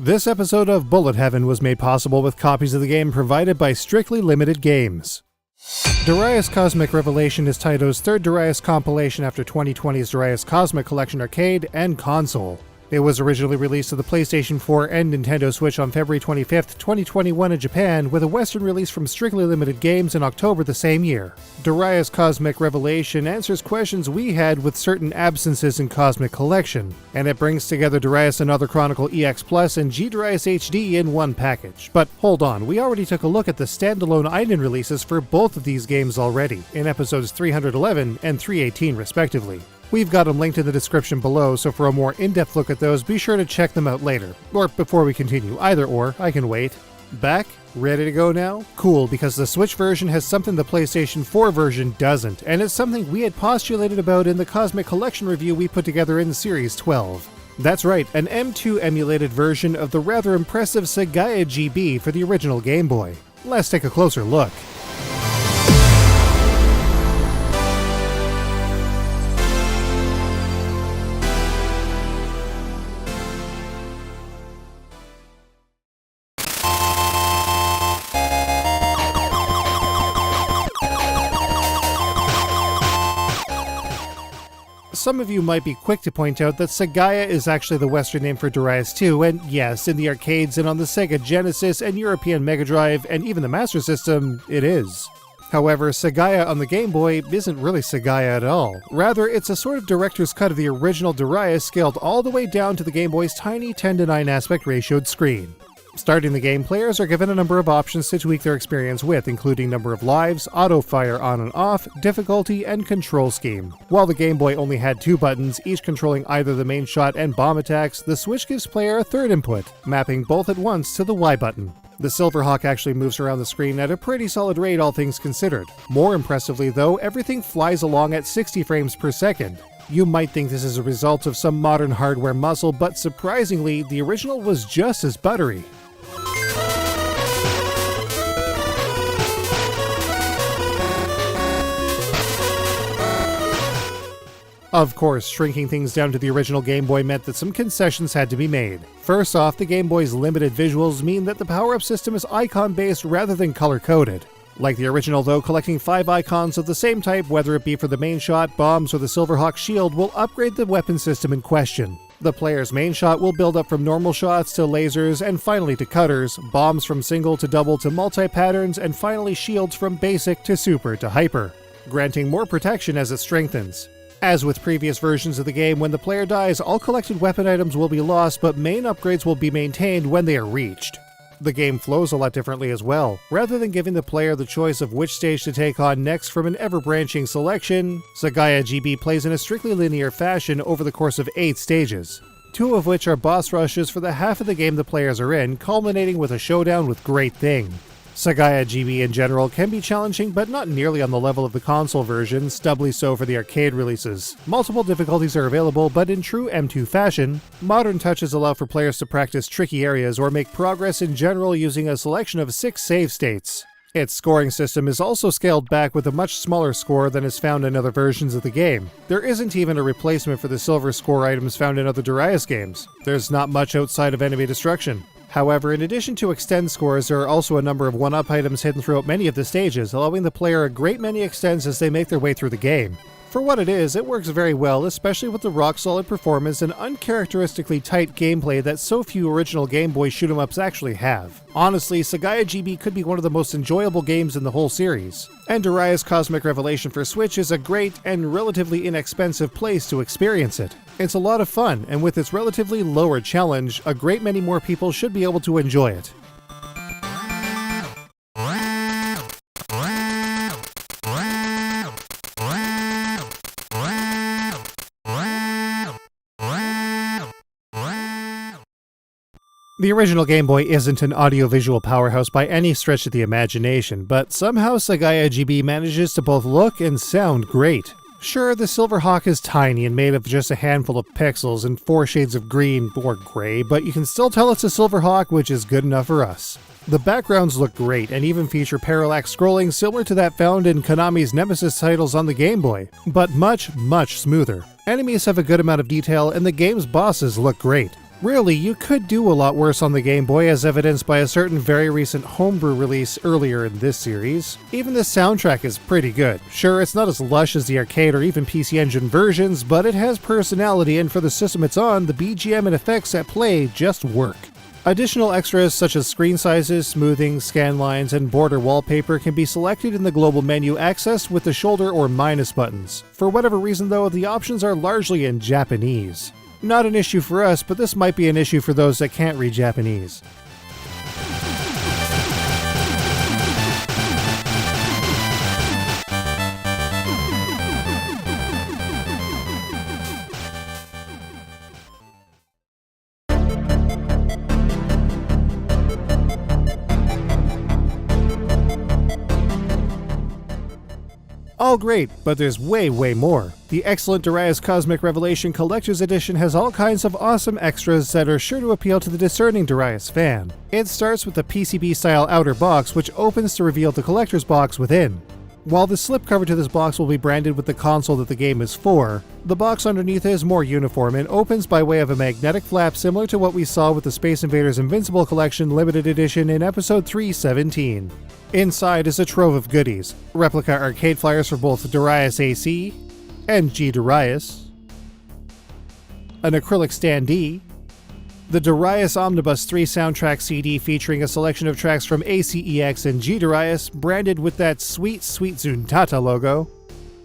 This episode of Bullet Heaven was made possible with copies of the game provided by Strictly Limited Games. Darius Cozmic Revelation is Taito's third Darius compilation after 2020's Darius Cozmic Collection arcade and console. It was originally released to the PlayStation 4 and Nintendo Switch on February 25, 2021 in Japan, with a Western release from Strictly Limited Games in October the same year. Darius Cozmic Revelation answers questions we had with certain absences in Cozmic Collection, and it brings together Darius Another Chronicle EX Plus and G-Darius HD in one package. But hold on, we already took a look at the standalone item releases for both of these games already, in episodes 311 and 318 respectively. We've got them linked in the description below, so for a more in-depth look at those, be sure to check them out later. Or before we continue, either or, I can wait. Back? Ready to go now? Cool, because the Switch version has something the PlayStation 4 version doesn't, and it's something we had postulated about in the Cozmic Collection review we put together in Series 12. That's right, an M2 emulated version of the rather impressive Sagaia GB for the original Game Boy. Let's take a closer look. Some of you might be quick to point out that Sagaia is actually the Western name for Darius 2, and yes, in the arcades and on the Sega Genesis and European Mega Drive and even the Master System, it is. However, Sagaia on the Game Boy isn't really Sagaia at all. Rather, it's a sort of director's cut of the original Darius scaled all the way down to the Game Boy's tiny 10:9 aspect ratioed screen. Starting the game, players are given a number of options to tweak their experience with, including number of lives, auto-fire on and off, difficulty, and control scheme. While the Game Boy only had two buttons, each controlling either the main shot and bomb attacks, the Switch gives player a third input, mapping both at once to the Y button. The Silverhawk actually moves around the screen at a pretty solid rate, all things considered. More impressively though, everything flies along at 60 frames per second. You might think this is a result of some modern hardware muscle, but surprisingly, the original was just as buttery. Of course, shrinking things down to the original Game Boy meant that some concessions had to be made. First off, the Game Boy's limited visuals mean that the power-up system is icon-based rather than color-coded. Like the original though, collecting 5 icons of the same type, whether it be for the main shot, bombs, or the Silverhawk shield, will upgrade the weapon system in question. The player's main shot will build up from normal shots to lasers, and finally to cutters, bombs from single to double to multi-patterns, and finally shields from basic to super to hyper, granting more protection as it strengthens. As with previous versions of the game, when the player dies, all collected weapon items will be lost, but main upgrades will be maintained when they are reached. The game flows a lot differently as well. Rather than giving the player the choice of which stage to take on next from an ever-branching selection, Sagaia GB plays in a strictly linear fashion over the course of 8 stages, 2 of which are boss rushes for the half of the game the players are in, culminating with a showdown with Great Thing. Sagaia GB in general can be challenging, but not nearly on the level of the console versions, doubly so for the arcade releases. Multiple difficulties are available, but in true M2 fashion, modern touches allow for players to practice tricky areas or make progress in general using a selection of 6 save states. Its scoring system is also scaled back with a much smaller score than is found in other versions of the game. There isn't even a replacement for the silver score items found in other Darius games. There's not much outside of enemy destruction. However, in addition to extend scores, there are also a number of 1-up items hidden throughout many of the stages, allowing the player a great many extends as they make their way through the game. For what it is, it works very well, especially with the rock-solid performance and uncharacteristically tight gameplay that so few original Game Boy shoot-'em-ups actually have. Honestly, Sagaia GB could be one of the most enjoyable games in the whole series, and Darius Cozmic Revelation for Switch is a great and relatively inexpensive place to experience it. It's a lot of fun, and with its relatively lower challenge, a great many more people should be able to enjoy it. The original Game Boy isn't an audiovisual powerhouse by any stretch of the imagination, but somehow Sagaia GB manages to both look and sound great. Sure, the Silverhawk is tiny and made of just a handful of pixels and 4 shades of green or gray, but you can still tell it's a Silverhawk, which is good enough for us. The backgrounds look great and even feature parallax scrolling similar to that found in Konami's Nemesis titles on the Game Boy, but much, much smoother. Enemies have a good amount of detail and the game's bosses look great. Really, you could do a lot worse on the Game Boy, as evidenced by a certain very recent homebrew release earlier in this series. Even the soundtrack is pretty good. Sure, it's not as lush as the arcade or even PC Engine versions, but it has personality, and for the system it's on, the BGM and effects at play just work. Additional extras such as screen sizes, smoothing, scan lines, and border wallpaper can be selected in the global menu accessed with the shoulder or minus buttons. For whatever reason though, the options are largely in Japanese. Not an issue for us, but this might be an issue for those that can't read Japanese. All great, but there's way more. The excellent Darius Cozmic Revelation Collector's Edition has all kinds of awesome extras that are sure to appeal to the discerning Darius fan. It starts with the PCB-style outer box, which opens to reveal the collector's box within. While the slipcover to this box will be branded with the console that the game is for, the box underneath is more uniform and opens by way of a magnetic flap similar to what we saw with the Space Invaders Invincible Collection Limited Edition in Episode 317. Inside is a trove of goodies: replica arcade flyers for both Darius AC and G Darius, an acrylic standee, the Darius Omnibus 3 soundtrack CD featuring a selection of tracks from ACEX and G Darius branded with that sweet Zuntata logo,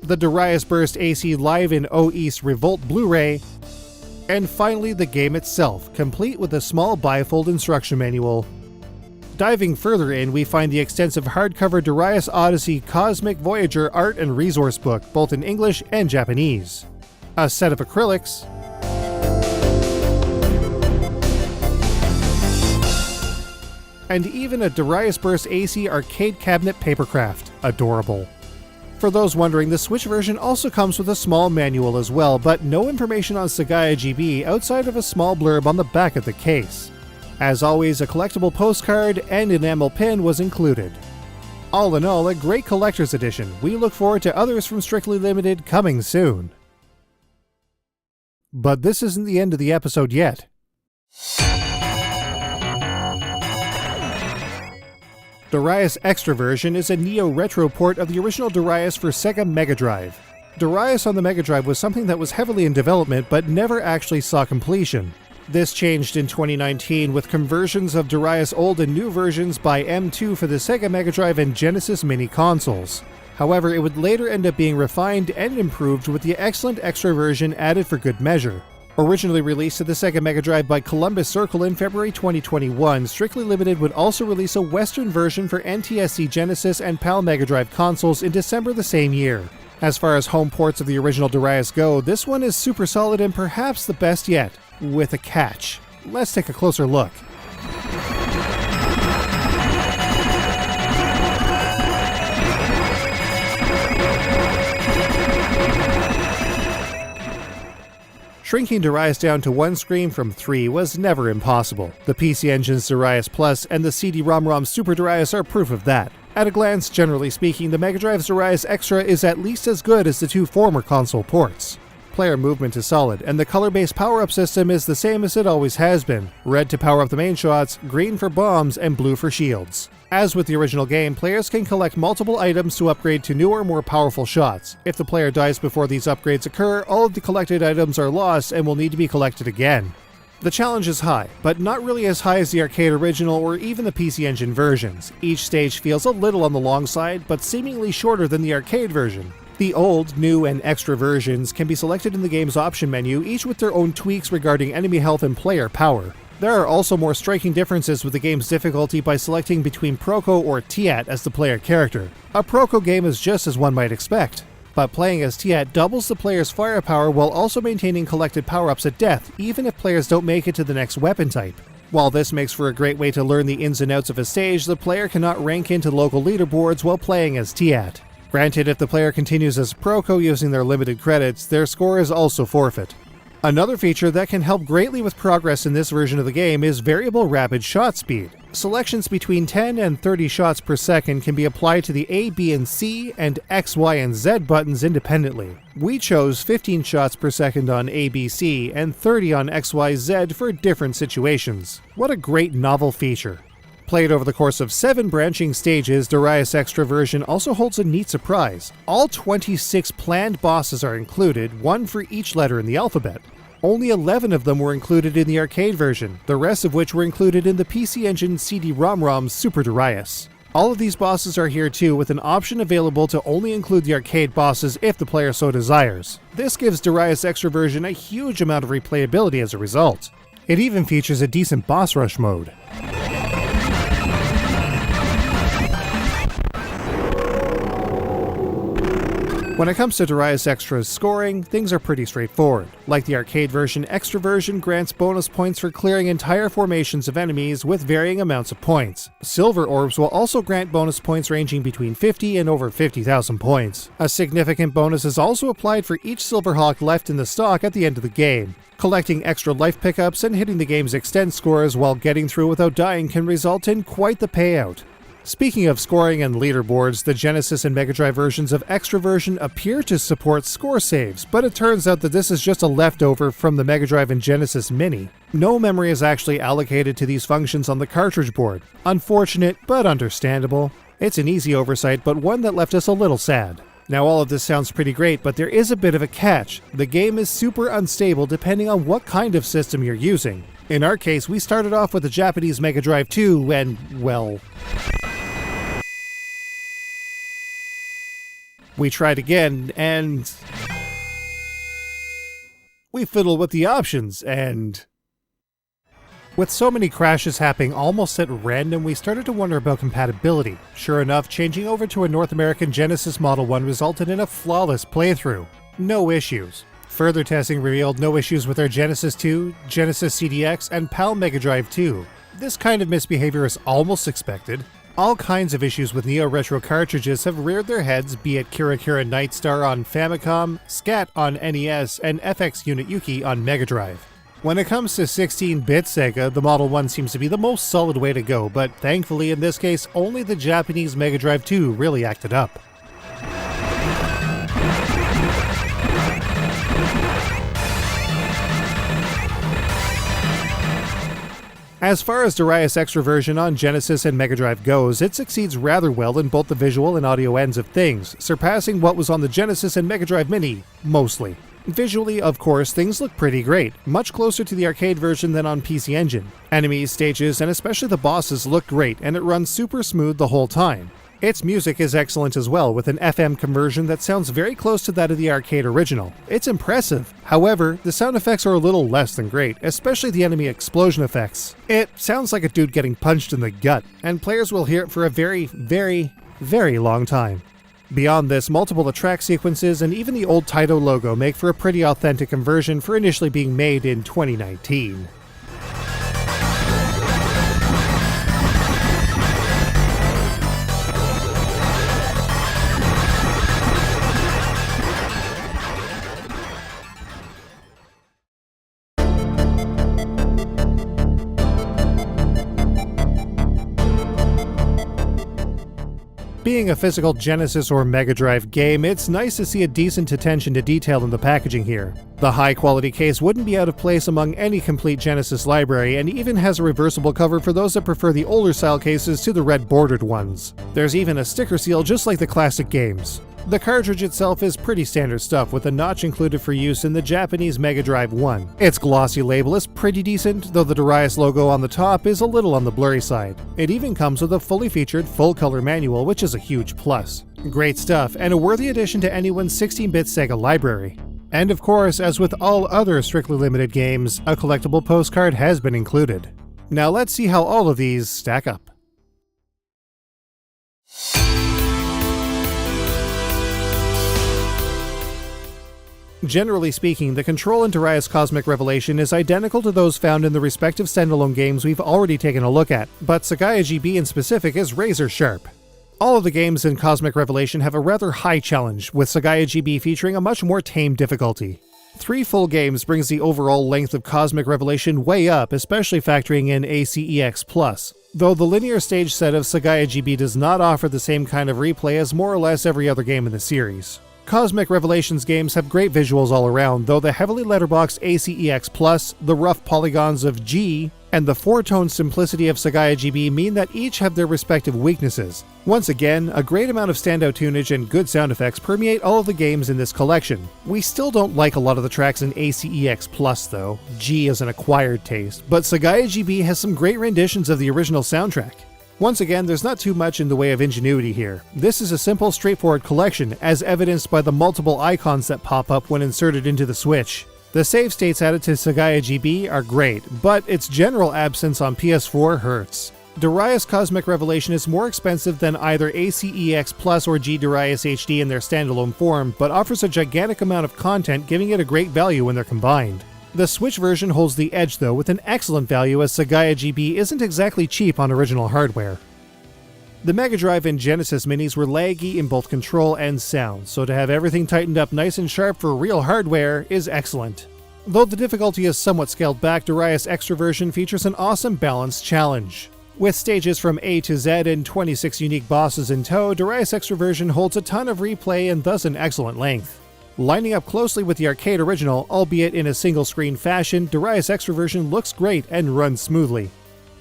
the Darius Burst AC Live in O East Revolt Blu-ray, and finally the game itself, complete with a small bifold instruction manual. Diving further in, we find the extensive hardcover Darius Odyssey Cosmic Voyager art and resource book, both in English and Japanese, a set of acrylics, and even a Darius Burst AC arcade cabinet papercraft. Adorable. For those wondering, the Switch version also comes with a small manual as well, but no information on Sagaia GB outside of a small blurb on the back of the case. As always, a collectible postcard and enamel pin was included. All in all, a great collector's edition. We look forward to others from Strictly Limited coming soon. But this isn't the end of the episode yet. Darius Extra version is a neo-retro port of the original Darius for Sega Mega Drive. Darius on the Mega Drive was something that was heavily in development but never actually saw completion. This changed in 2019 with conversions of Darius old and new versions by M2 for the Sega Mega Drive and Genesis mini consoles. However, it would later end up being refined and improved with the excellent extra version added for good measure. Originally released to the Sega Mega Drive by Columbus Circle in February 2021, Strictly Limited would also release a Western version for NTSC Genesis and PAL Mega Drive consoles in December the same year. As far as home ports of the original Darius go, this one is super solid and perhaps the best yet, with a catch. Let's take a closer look. Shrinking Darius down to one screen from 3 was never impossible. The PC Engine's Darius Plus and the CD-ROM Super Darius are proof of that. At a glance, generally speaking, the Mega Drive's Darius Extra is at least as good as the two former console ports. Player movement is solid, and the color-based power-up system is the same as it always has been: red to power up the main shots, green for bombs, and blue for shields. As with the original game, players can collect multiple items to upgrade to newer, more powerful shots. If the player dies before these upgrades occur, all of the collected items are lost and will need to be collected again. The challenge is high, but not really as high as the arcade original or even the PC Engine versions. Each stage feels a little on the long side, but seemingly shorter than the arcade version. The old, new, and extra versions can be selected in the game's option menu, each with their own tweaks regarding enemy health and player power. There are also more striking differences with the game's difficulty by selecting between Proco or Tiat as the player character. A Proco game is just as one might expect, but playing as Tiat doubles the player's firepower while also maintaining collected power-ups at death, even if players don't make it to the next weapon type. While this makes for a great way to learn the ins and outs of a stage, the player cannot rank into local leaderboards while playing as Tiat. Granted, if the player continues as Proco using their limited credits, their score is also forfeit. Another feature that can help greatly with progress in this version of the game is variable rapid shot speed. Selections between 10 and 30 shots per second can be applied to the A, B, and C, and X, Y, and Z buttons independently. We chose 15 shots per second on ABC and 30 on XYZ for different situations. What a great novel feature. Played over the course of 7 branching stages, Darius Extra version also holds a neat surprise. All 26 planned bosses are included, one for each letter in the alphabet. Only 11 of them were included in the arcade version, the rest of which were included in the PC Engine CD-ROM Super Darius. All of these bosses are here too, with an option available to only include the arcade bosses if the player so desires. This gives Darius Extra version a huge amount of replayability as a result. It even features a decent boss rush mode. When it comes to Darius Extra's scoring, things are pretty straightforward. Like the arcade version, Extra version grants bonus points for clearing entire formations of enemies with varying amounts of points. Silver orbs will also grant bonus points ranging between 50 and over 50,000 points. A significant bonus is also applied for each Silverhawk left in the stock at the end of the game. Collecting extra life pickups and hitting the game's extend scores while getting through without dying can result in quite the payout. Speaking of scoring and leaderboards, the Genesis and Mega Drive versions of Extra version appear to support score saves, but it turns out that this is just a leftover from the Mega Drive and Genesis Mini. No memory is actually allocated to these functions on the cartridge board. Unfortunate, but understandable. It's an easy oversight, but one that left us a little sad. Now all of this sounds pretty great, but there is a bit of a catch. The game is super unstable depending on what kind of system you're using. In our case, we started off with the Japanese Mega Drive 2 and, well... we tried again, and... we fiddled with the options, and... with so many crashes happening almost at random, we started to wonder about compatibility. Sure enough, changing over to a North American Genesis Model 1 resulted in a flawless playthrough. No issues. Further testing revealed no issues with our Genesis 2, Genesis CDX, and PAL Mega Drive 2. This kind of misbehavior is almost expected. All kinds of issues with Neo Retro cartridges have reared their heads, be it Kira Kira Nightstar on Famicom, Scat on NES, and FX Unit Yuki on Mega Drive. When it comes to 16-bit Sega, the Model 1 seems to be the most solid way to go, but thankfully in this case, only the Japanese Mega Drive 2 really acted up. As far as Darius Extra version on Genesis and Mega Drive goes, it succeeds rather well in both the visual and audio ends of things, surpassing what was on the Genesis and Mega Drive Mini, mostly. Visually, of course, things look pretty great, much closer to the arcade version than on PC Engine. Enemies, stages, and especially the bosses look great, and it runs super smooth the whole time. Its music is excellent as well, with an FM conversion that sounds very close to that of the arcade original. It's impressive. However, the sound effects are a little less than great, especially the enemy explosion effects. It sounds like a dude getting punched in the gut, and players will hear it for a very, very, very long time. Beyond this, multiple track sequences and even the old Taito logo make for a pretty authentic conversion for initially being made in 2019. Being a physical Genesis or Mega Drive game, it's nice to see a decent attention to detail in the packaging here. The high-quality case wouldn't be out of place among any complete Genesis library, and even has a reversible cover for those that prefer the older style cases to the red bordered ones. There's even a sticker seal just like the classic games. The cartridge itself is pretty standard stuff, with a notch included for use in the Japanese Mega Drive 1. Its glossy label is pretty decent, though the Darius logo on the top is a little on the blurry side. It even comes with a fully featured full-color manual, which is a huge plus. Great stuff, and a worthy addition to anyone's 16-bit Sega library. And of course, as with all other strictly limited games, a collectible postcard has been included. Now let's see how all of these stack up. Generally speaking, the control in Darius Cozmic Revelation is identical to those found in the respective standalone games we've already taken a look at, but Sagaia GB in specific is razor sharp. All of the games in Cozmic Revelation have a rather high challenge, with Sagaia GB featuring a much more tame difficulty. 3 full games brings the overall length of Cozmic Revelation way up, especially factoring in ACEX+, though the linear stage set of Sagaia GB does not offer the same kind of replay as more or less every other game in the series. Cozmic Revelation's games have great visuals all around, though the heavily letterboxed ACEX+, the rough polygons of G, and the four-tone simplicity of Sagaia GB mean that each have their respective weaknesses. Once again, a great amount of standout tunage and good sound effects permeate all of the games in this collection. We still don't like a lot of the tracks in ACEX+, though. G is an acquired taste, but Sagaia GB has some great renditions of the original soundtrack. Once again, there's not too much in the way of ingenuity here. This is a simple, straightforward collection, as evidenced by the multiple icons that pop up when inserted into the Switch. The save states added to Sagaia GB are great, but its general absence on PS4 hurts. Darius Cozmic Revelation is more expensive than either ACEX Plus or G Darius HD in their standalone form, but offers a gigantic amount of content, giving it a great value when they're combined. The Switch version holds the edge though, with an excellent value, as Sagaia GB isn't exactly cheap on original hardware. The Mega Drive and Genesis Minis were laggy in both control and sound, so to have everything tightened up nice and sharp for real hardware is excellent. Though the difficulty is somewhat scaled back, Darius Extra version features an awesome balanced challenge. With stages from A to Z and 26 unique bosses in tow, Darius Extra version holds a ton of replay and thus an excellent length. Lining up closely with the arcade original, albeit in a single-screen fashion, Darius Extra version looks great and runs smoothly.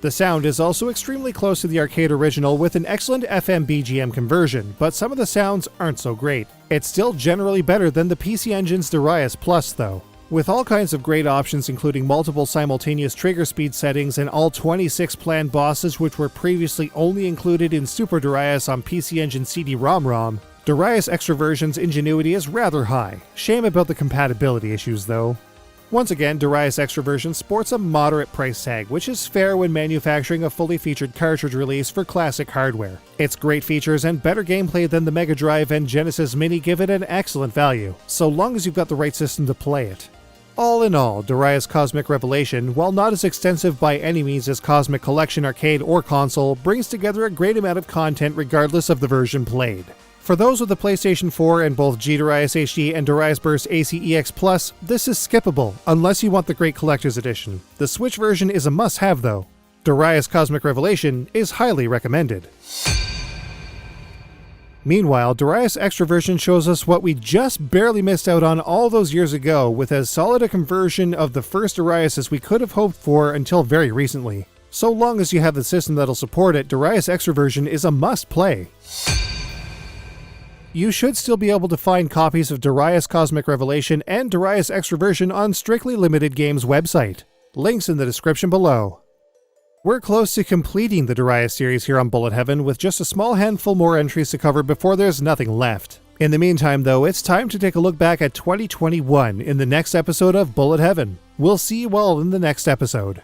The sound is also extremely close to the arcade original with an excellent FM BGM conversion, but some of the sounds aren't so great. It's still generally better than the PC Engine's Darius Plus though. With all kinds of great options including multiple simultaneous trigger speed settings and all 26 planned bosses which were previously only included in Super Darius on PC Engine CD-ROM, Darius Extra version's ingenuity is rather high. Shame about the compatibility issues though. Once again, Darius Extra version sports a moderate price tag, which is fair when manufacturing a fully featured cartridge release for classic hardware. Its great features and better gameplay than the Mega Drive and Genesis Mini give it an excellent value, so long as you've got the right system to play it. All in all, Darius Cozmic Revelation, while not as extensive by any means as Cozmic Collection arcade or console, brings together a great amount of content regardless of the version played. For those with the PlayStation 4 and both G Darius HD and Darius Burst ACEX Plus, this is skippable, unless you want the great collector's edition. The Switch version is a must-have though. Darius Cozmic Revelation is highly recommended. Meanwhile, Darius Extra version shows us what we just barely missed out on all those years ago, with as solid a conversion of the first Darius as we could have hoped for until very recently. So long as you have the system that'll support it, Darius Extra version is a must-play. You should still be able to find copies of Darius Cozmic Revelation and Darius Extra version on Strictly Limited Games website. Links in the description below. We're close to completing the Darius series here on Bullet Heaven, with just a small handful more entries to cover before there's nothing left. In the meantime though, it's time to take a look back at 2021 in the next episode of Bullet Heaven. We'll see you all in the next episode.